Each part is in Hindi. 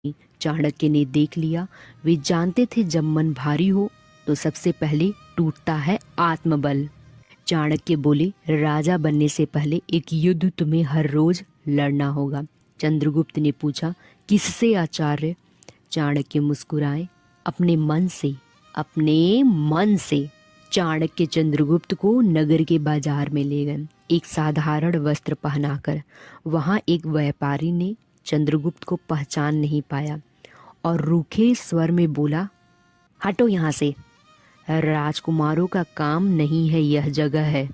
चाणक्य ने देख लिया। वे जानते थे जब मन भारी हो तो सबसे पहले टूटता है आत्मबल। चाणक्य बोले, राजा बनने से पहले एक युद्ध तुम्हें हर रोज लड़ना होगा। चंद्रगुप्त ने पूछा, किससे आचार्य? चाणक्य मुस्कुराए, अपने मन से, अपने मन से। चाणक्य चंद्रगुप्त को नगर के बाजार में ले गए, एक साधारण वस्त्र पहनाकर। वहां एक व्यापारी ने चंद्रगुप्त को पहचान नहीं पाया और रूखे स्वर में बोला, हटो यहाँ से, राजकुमारों का काम नहीं है, यह जगह है।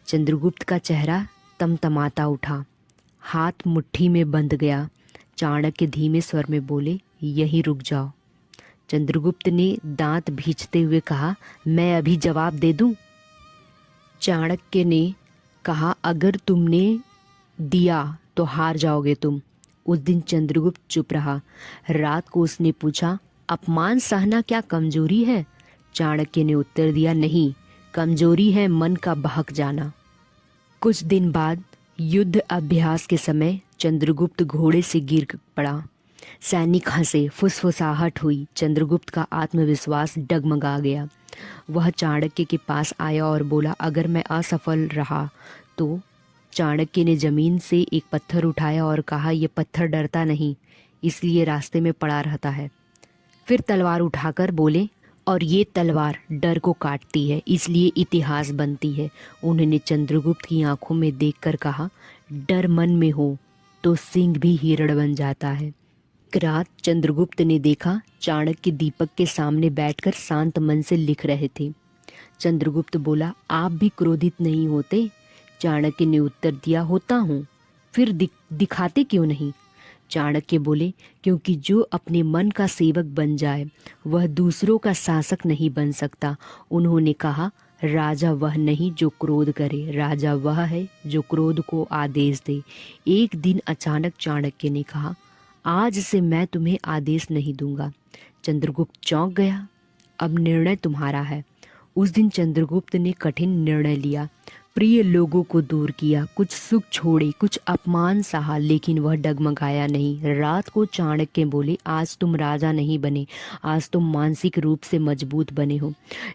चंद्रगुप्त का चेहरा तमतमाता उठा, हाथ मुट्ठी में बंध गया। चाणक्य धीमे स्वर में बोले, यहीं रुक जाओ। चंद्रगुप्त ने दांत भींचते हुए कहा, मैं अभी जवाब दे दूं? चाणक्य ने कहा, अगर तुमने दिया तो हार जाओगे तुम। उस दिन चंद्रगुप्त चुप रहा। रात को उसने पूछा, अपमान सहना क्या कमजोरी है? चाणक्य ने उत्तर दिया, नहीं, कमजोरी है मन का बहक जाना। कुछ दिन बाद युद्ध अभ्यास के समय चंद्रगुप्त घोड़े से गिर पड़ा। सैनिक हंसे, फुसफुसाहट हुई। चंद्रगुप्त का आत्मविश्वास डगमगा गया। वह चाणक्य के पास आया और बोला, अगर मैं असफल रहा तो? चाणक्य ने जमीन से एक पत्थर उठाया और कहा, यह पत्थर डरता नहीं, इसलिए रास्ते में पड़ा रहता है। फिर तलवार उठाकर बोले, और ये तलवार डर को काटती है, इसलिए इतिहास बनती है। उन्होंने चंद्रगुप्त की आंखों में देखकर कहा, डर मन में हो तो सिंह भी हिरण बन जाता है। एक रात चंद्रगुप्त ने देखा, चाणक्य दीपक के सामने बैठकर शांत मन से लिख रहे थे। चंद्रगुप्त बोला, आप भी क्रोधित नहीं होते? चाणक्य ने उत्तर दिया, होता हूँ, फिर दिखाते क्यों नहीं? चाणक्य बोले, क्योंकि जो अपने मन का सेवक बन जाए वह दूसरों का शासक नहीं बन सकता। उन्होंने कहा, राजा वह नहीं जो क्रोध करे, राजा वह है जो क्रोध को आदेश दे। एक दिन अचानक चाणक्य ने कहा, आज से मैं तुम्हें आदेश नहीं दूंगा। चंद्रगुप्त चौंक गया, अब निर्णय तुम्हारा है। उस दिन चंद्रगुप्त ने कठिन निर्णय लिया। प्रिय लोगों को दूर किया, कुछ सुख छोड़े, कुछ अपमान सहा, लेकिन वह डगमगाया नहीं। रात को चाणक्य बोले, आज तुम राजा नहीं बने, आज तुम मानसिक रूप से मजबूत बने हो।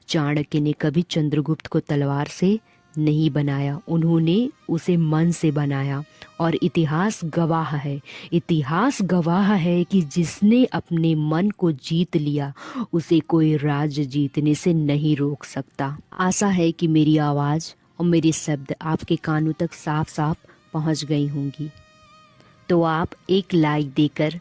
चाणक्य ने कभी चंद्रगुप्त को तलवार से नहीं बनाया, उन्होंने उसे मन से बनाया। और इतिहास गवाह है, इतिहास गवाह है कि जिसने अपने मन को जीत लिया उसे कोई राज्य जीतने से नहीं रोक सकता। आशा है कि मेरी आवाज़ और मेरे शब्द आपके कानों तक साफ साफ पहुंच गई होंगी। तो आप एक लाइक देकर